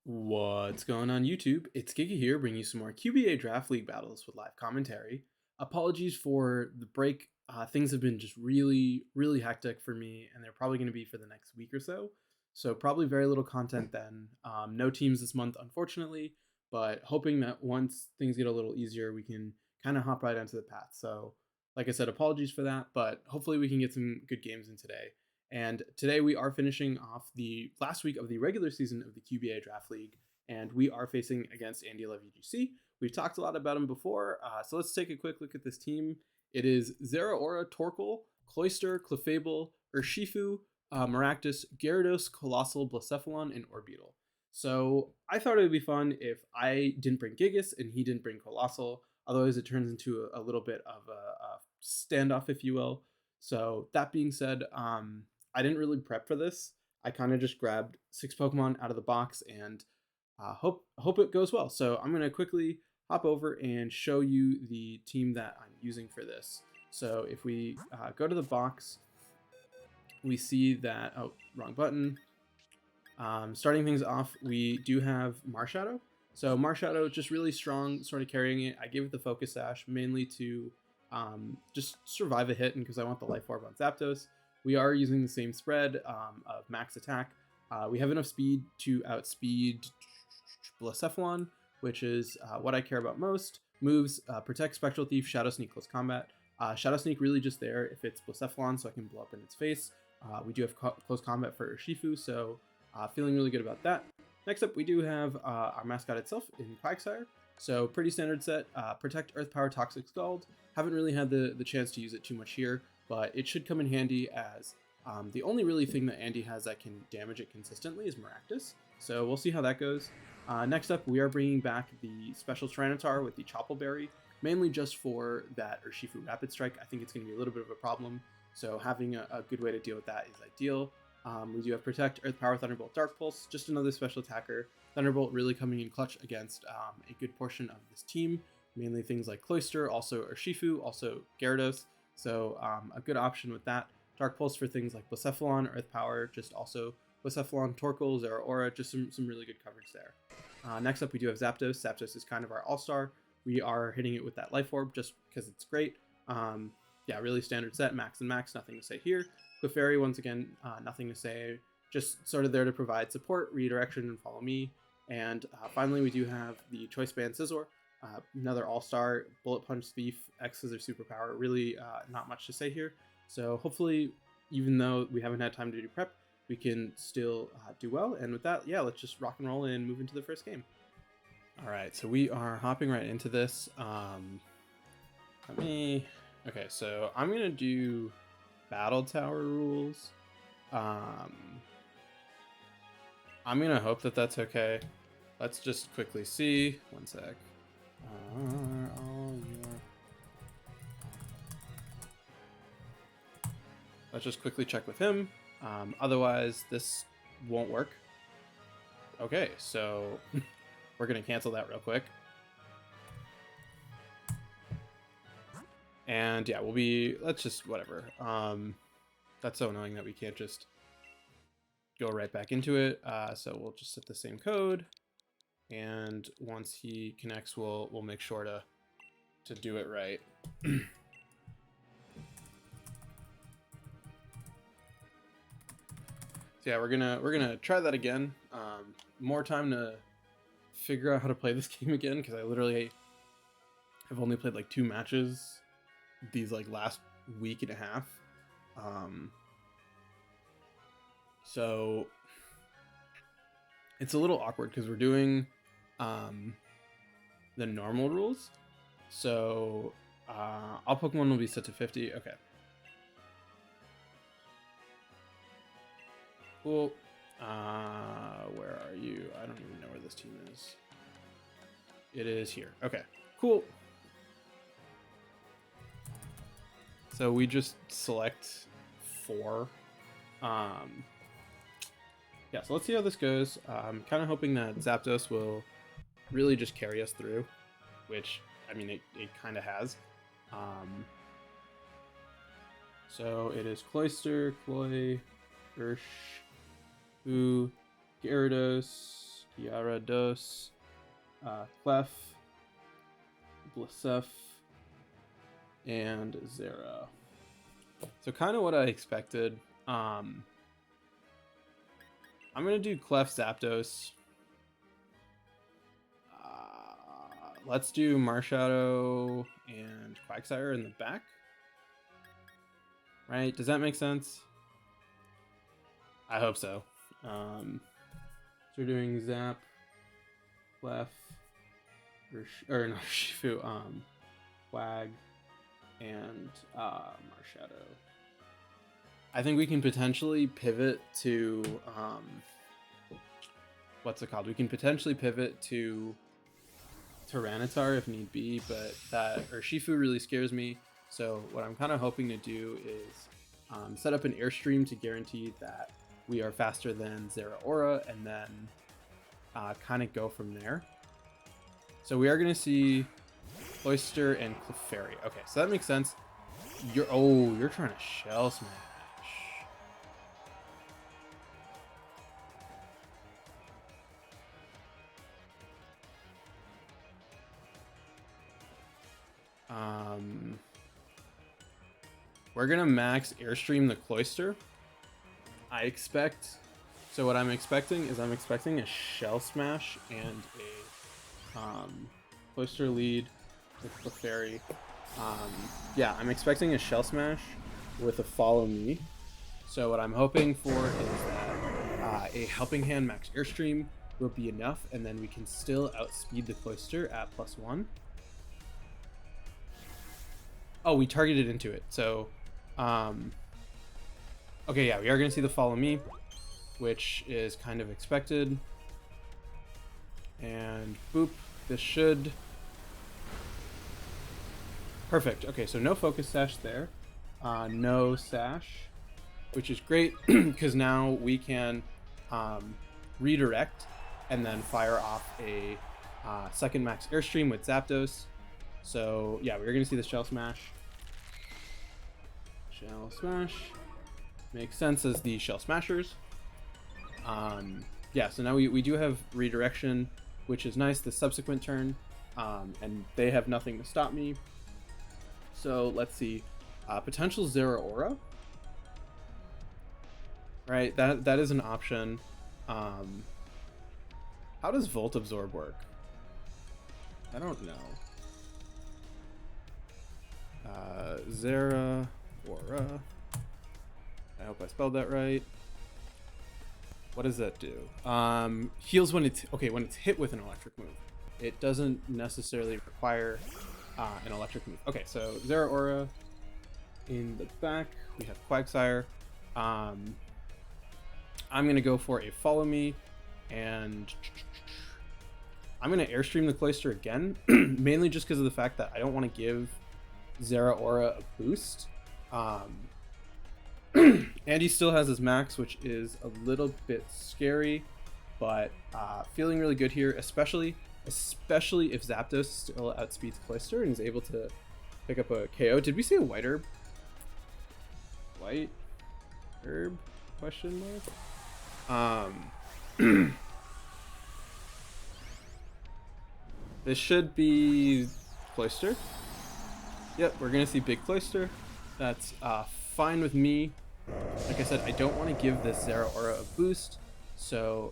What's going on YouTube? It's Giga here, bringing you some more QBA Draft League battles with live commentary. Apologies for the break. Things have been just really hectic for me, and they're probably going to be for the next week or so. So probably very little content then. No teams this month, unfortunately, but hoping that once things get a little easier, we can kind of hop right onto the path. So like I said, apologies for that, but hopefully we can get some good games in today. And today we are finishing off the last week of the regular season of the QBA Draft League, and we are facing against AndyLaVGC. We've talked a lot about him before, so let's take a quick look at this team. It is Zeraora, Torkoal, Cloyster, Clefable, Urshifu, Maractus, Gyarados, Colossal, Blacephalon, and Orbeetle. So I thought it would be fun if I didn't bring Gigas and he didn't bring Colossal. Otherwise, it turns into a little bit of a standoff, if you will. So that being said, I didn't really prep for this. I kind of just grabbed 6 Pokemon out of the box and hope it goes well. So I'm going to quickly hop over and show you the team that I'm using for this. So if we go to the box, we see that, oh, wrong button. Starting things off, we do have Marshadow. So Marshadow, just really strong, sort of carrying it. I gave it the Focus Sash mainly to just survive a hit, and because I want the Life Orb on Zapdos. We are using the same spread of max attack. We have enough speed to outspeed Blacephalon, which is what I care about most. Moves, Protect, Spectral Thief, Shadow Sneak, Close Combat. Shadow Sneak really just there if it's Blacephalon, so I can blow up in its face. We do have Close Combat for Urshifu, so feeling really good about that. Next up, we do have our mascot itself in Quagsire. So pretty standard set. Protect, Earth Power, Toxic Scald. Haven't really had the chance to use it too much here, but it should come in handy as the only really thing that Andy has that can damage it consistently is Maractus. So we'll see how that goes. Next up, we are bringing back the special Tyranitar with the Choppleberry, mainly just for that Urshifu Rapid Strike. I think it's going to be a little bit of a problem, so having a good way to deal with that is ideal. We do have Protect, Earth Power, Thunderbolt, Dark Pulse, just another special attacker. Thunderbolt really coming in clutch against a good portion of this team, mainly things like Cloyster, also Urshifu, also Gyarados, so a good option with that. Dark Pulse for things like Blacephalon, Earth Power, just also Blacephalon, Torkoal, Zeraora, just some really good coverage there. Next up, we do have Zapdos. Zapdos is kind of our all-star. We are hitting it with that Life Orb just because it's great. Yeah, really standard set, max and max, nothing to say here. Clefairy, once again, nothing to say, just sort of there to provide support, redirection, and follow me. And finally, we do have the Choice Band Scizor, another all-star, Bullet Punch Thief, X Scissor superpower, really not much to say here. So hopefully, even though we haven't had time to do prep, we can still do well. And with that, yeah, let's just rock and roll and move into the first game. All right, so we are hopping right into this. Okay, so I'm gonna do Battle Tower rules. I'm gonna hope that that's okay. Let's just quickly see. One sec. Let's just quickly check with him. Otherwise, this won't work. Okay, so we're gonna cancel that real quick. And yeah, let's just, whatever. That's so annoying that we can't just go right back into it. So we'll just set the same code. And once he connects, we'll make sure to do it right. So yeah, we're gonna try that again. More time to figure out how to play this game again, because I literally have only played like 2 matches these like last week and a half. So it's a little awkward because we're doing the normal rules. So all Pokemon will be set to 50. Okay. Cool. Where are you? I don't even know where this team is. It is here. Okay, cool. So we just select 4. Yeah, so let's see how this goes. I'm kind of hoping that Zapdos will really just carry us through, which, I mean, it kind of has. So it is Cloyster, Cloy, Gyarados, Gyarados, Clef, Blissef, and Zera. So kind of what I expected. I'm gonna do Clef, Zapdos. Let's do Marshadow and Quagsire in the back. Right? Does that make sense? I hope so. So we're doing Zap, Clef, or no, Shifu, Quag, and Marshadow. I think we can potentially pivot to what's it called? We can potentially pivot to Tyranitar if need be, but that Urshifu really scares me. So what I'm kind of hoping to do is set up an Airstream to guarantee that we are faster than Zeraora, and then kind of go from there. So we are going to see Cloyster and Clefairy. Okay, so that makes sense. You're trying to Shell Smash. We're gonna max Airstream the Cloyster. I expect. So what I'm expecting is a Shell Smash and a Cloyster lead with Clefairy. Yeah, I'm expecting a Shell Smash with a Follow Me. So what I'm hoping for is that a Helping Hand max Airstream will be enough, and then we can still outspeed the Cloyster at +1. Oh, we targeted into it. So, okay, yeah, we are going to see the Follow Me, which is kind of expected. And boop, this should... Perfect. Okay, so no Focus Sash there. No Sash, which is great because now we can redirect and then fire off a second max Airstream with Zapdos. So yeah, we're going to see the Shell Smash. Shell Smash. Makes sense as the Shell Smashers. Yeah, so now we do have redirection, which is nice the subsequent turn. And they have nothing to stop me. So let's see. Potential Zeraora. Right, that is an option. How does Volt Absorb work? I don't know. Zeraora. I hope I spelled that right. What does that do? Heals when it's hit with an electric move. It doesn't necessarily require an electric move. Okay, so Zeraora in the back. We have Quagsire. I'm gonna go for a Follow Me, and I'm gonna Airstream the Cloyster again, mainly just because of the fact that I don't want to give Zeraora a boost. Andy still has his max, which is a little bit scary, but feeling really good here, especially if Zapdos still outspeeds Cloyster and is able to pick up a KO. Did we see a White Herb? White Herb? Question mark. This should be Cloyster. Yep, we're gonna see big Cloyster. That's fine with me. Like I said, I don't want to give this Zeraora a boost. So,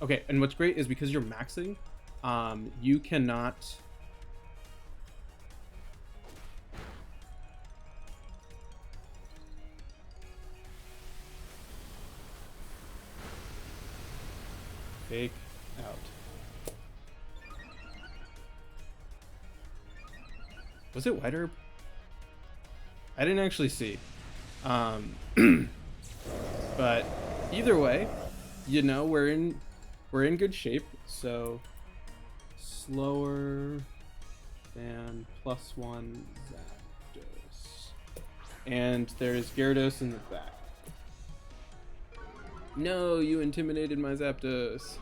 okay, and what's great is because you're maxing, you cannot... Fake out. Was it White Herb? I didn't actually see. But either way, you know, we're in good shape. So slower than +1 Zapdos. And there's Gyarados in the back. No, you intimidated my Zapdos.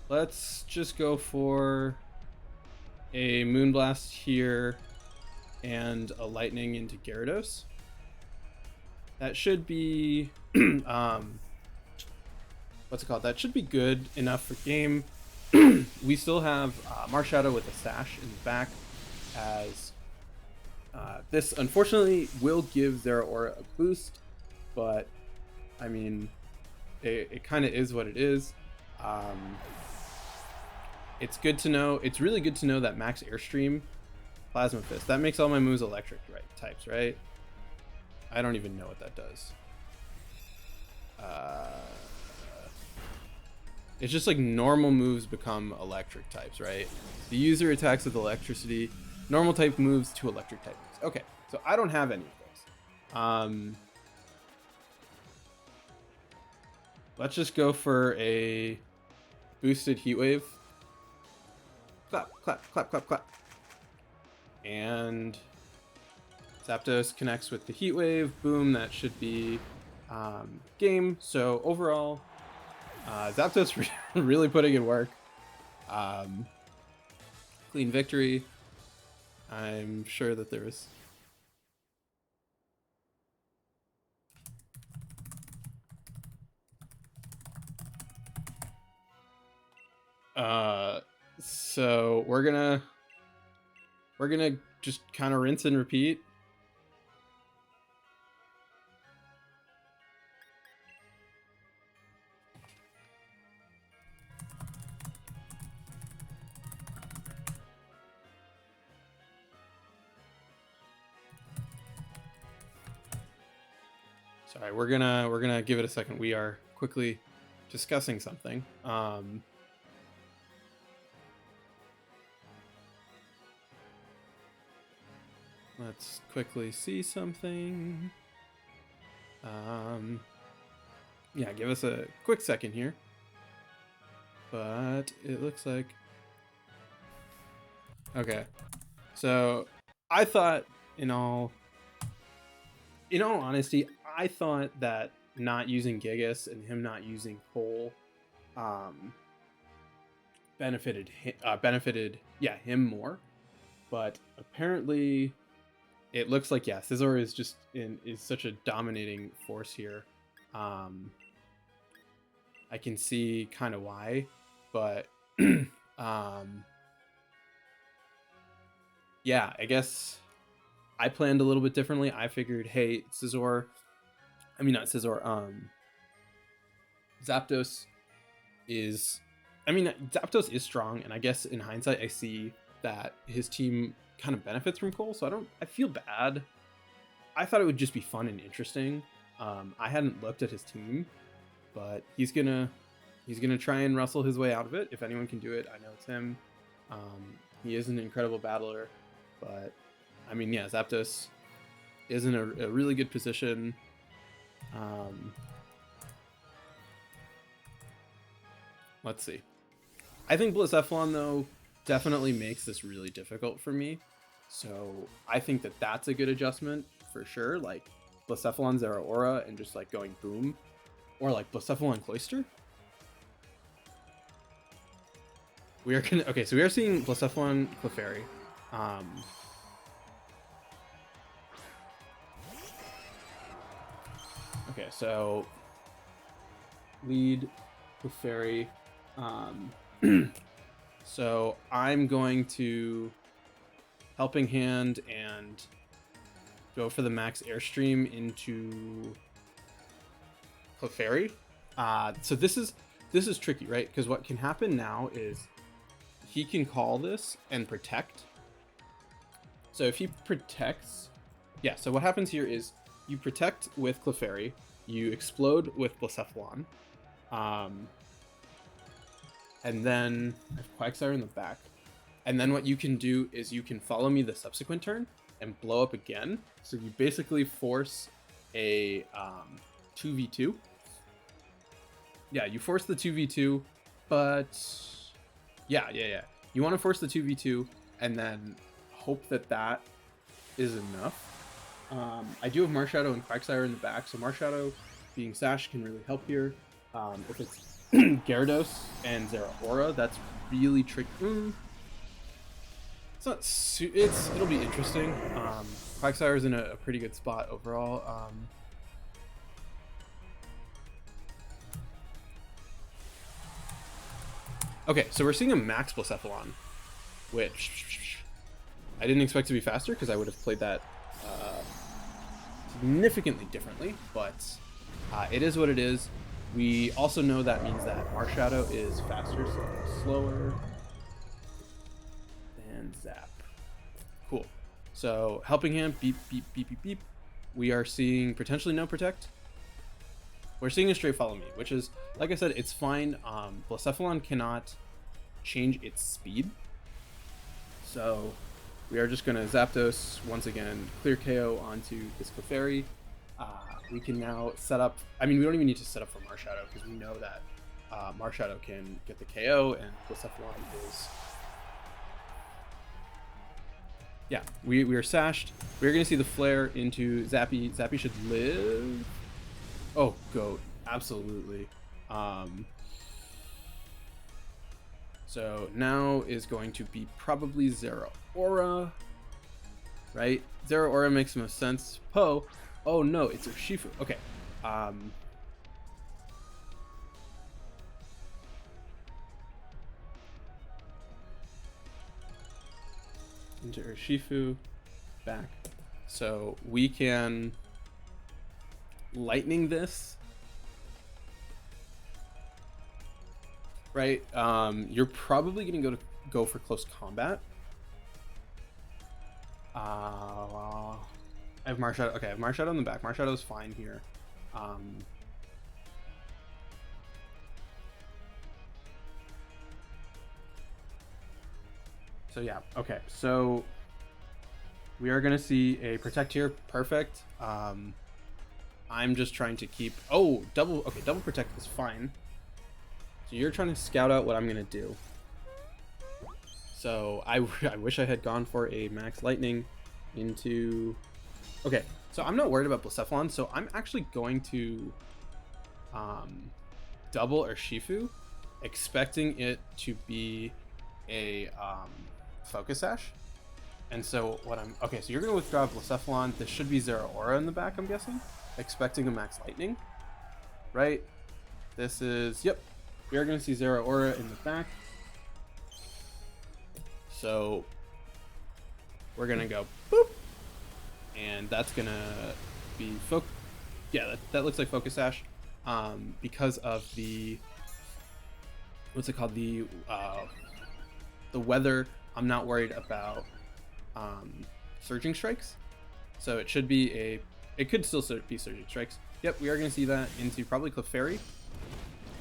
Let's just go for a Moonblast here and a Lightning into Gyarados. That should be what's it called? That should be good enough for game. We still have Marshadow with a sash in the back, as this unfortunately will give Zera Aura a boost, but I mean, it kind of is what it is. It's good to know. It's really good to know that Max Airstream, Plasma Fist. That makes all my moves electric types, right? I don't even know what that does. It's just like normal moves become electric types, right? The user attacks with electricity. Normal type moves to electric type moves. Okay, so I don't have any of those. Let's just go for a boosted heat wave. Clap, clap, clap, clap, clap. And Zapdos connects with the heat wave. Boom, that should be game. So overall, Zapdos really putting in work. Clean victory. I'm sure that there was... So we're gonna just kind of rinse and repeat. Sorry, we're gonna give it a second. We are quickly discussing something. Let's quickly see something. Yeah, give us a quick second here. But it looks like... Okay. So I thought, in all honesty, I thought that not using Gigas and him not using Cole benefited him more. But apparently it looks like, yeah, Scizor is just is such a dominating force here. I can see kind of why, but yeah, I guess I planned a little bit differently. I figured, hey, Zapdos is, Zapdos is strong, and I guess in hindsight I see that his team kind of benefits from Cole, so I feel bad. I thought it would just be fun and interesting. I hadn't looked at his team, but he's gonna try and wrestle his way out of it. If anyone can do it, I know it's him. He is an incredible battler, but I mean, yeah, Zapdos is in a really good position. Let's see. I think Blacephalon, though, definitely makes this really difficult for me. So I think that that's a good adjustment for sure. Like Blacephalon Zera Aura and just like going boom, or like Blacephalon Cloyster. We are okay. So we are seeing Blacephalon Clefairy. Okay, so lead Clefairy. So I'm going to Helping Hand and go for the max Airstream into Clefairy. So this is tricky, right? Because what can happen now is he can call this and protect. So if he protects, yeah, so what happens here is you protect with Clefairy, you explode with Blacephalon, and then I have Quagsire in the back. And then what you can do is you can follow me the subsequent turn and blow up again. So you basically force a 2v2. Yeah, you force the 2v2, but yeah. You want to force the 2v2 and then hope that that is enough. I do have Marshadow and Quagsire in the back, so Marshadow being Sash can really help here. If it's Gyarados and Zera Aura, that's really tricky. It's not it'll be interesting. Quagsire is in a pretty good spot overall. Okay, so we're seeing a max Blacephalon, which I didn't expect to be faster because I would have played that significantly differently, but it is what it is. We also know that means that Marshadow is faster, so slower than Zap. Cool. So helping hand, beep, beep, beep, beep, beep. We are seeing potentially no protect. We're seeing a straight follow me, which is, like I said, it's fine. Blacephalon cannot change its speed. So we are just going to Zapdos once again, clear KO onto this Clefairy. We can now set up, I mean, we don't even need to set up for Marshadow because we know that Marshadow can get the KO and Blacephalon is... Yeah, we are sashed. We're going to see the flare into Zappy. Zappy should live. Oh, goat. Absolutely. So now is going to be probably Zero Aura. Right? Zero Aura makes the most sense. Poe. Oh no, it's Urshifu. Okay. Into Urshifu. Back. So we can lightning this. Right? You're probably gonna go for close combat. I have Marshadow. Okay, I have Marshadow in the back. Marshadow is fine here. So yeah, okay. So we are gonna see a protect here. Perfect. I'm just trying to keep... Oh, double... Okay, double protect is fine. So you're trying to scout out what I'm gonna do. So I wish I had gone for a max lightning into... Okay, so I'm not worried about Blacephalon, so I'm actually going to double Urshifu, expecting it to be a Focus Sash. And so what I'm... Okay, so you're going to withdraw Blacephalon. This should be Zero Aura in the back, I'm guessing. Expecting a max lightning. Right? This is... Yep. We are going to see Zero Aura in the back. So we're going to go boop. And that's going to be... Yeah, that looks like Focus Sash. Because of the... What's it called? The weather. I'm not worried about Surging Strikes. So it should be a... It could still be Surging Strikes. Yep, we are going to see that into probably Clefairy.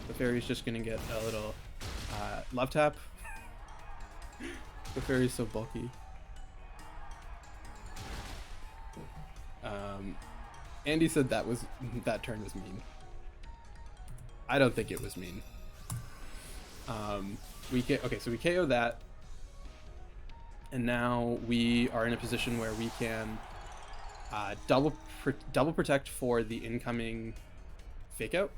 Clefairy is just going to get a little love tap. Clefairy is so bulky. Andy said that turn was mean. I don't think it was mean. Okay, so we KO that, and now we are in a position where we can double protect for the incoming fake out.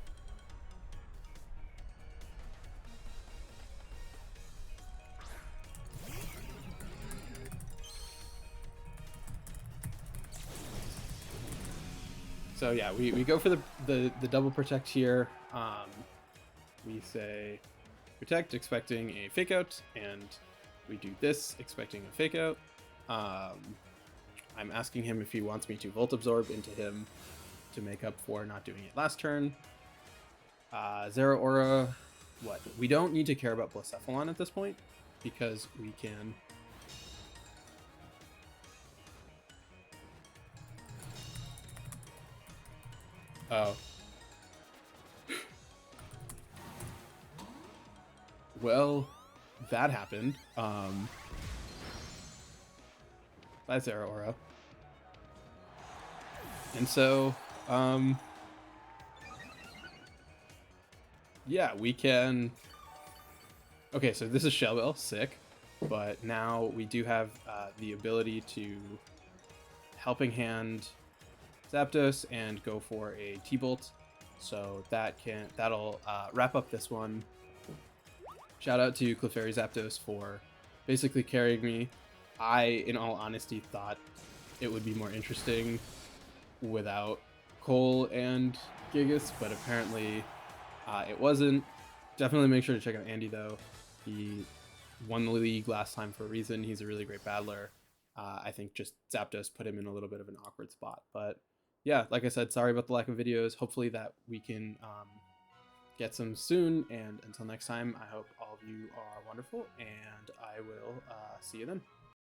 So yeah, we go for the double protect here. We say protect, expecting a fake out, and we do this, expecting a fake out. I'm asking him if he wants me to Volt Absorb into him to make up for not doing it last turn. Zero Aura, what? We don't need to care about Blacephalon at this point, because we can... Oh. Well, that happened. That's Zero Aura. And so, yeah, we can... Okay, so this is Shell Bell, sick. But now we do have the ability to Helping Hand Zapdos and go for a T-Bolt. So that'll wrap up this one. Shout out to Clefairy Zapdos for basically carrying me. I, in all honesty, thought it would be more interesting without Cole and Gigas, but apparently it wasn't. Definitely make sure to check out Andy, though. He won the league last time for a reason. He's a really great battler. I think just Zapdos put him in a little bit of an awkward spot. But yeah, like I said, sorry about the lack of videos. Hopefully that we can get some soon. And until next time, I hope all of you are wonderful, and I will see you then.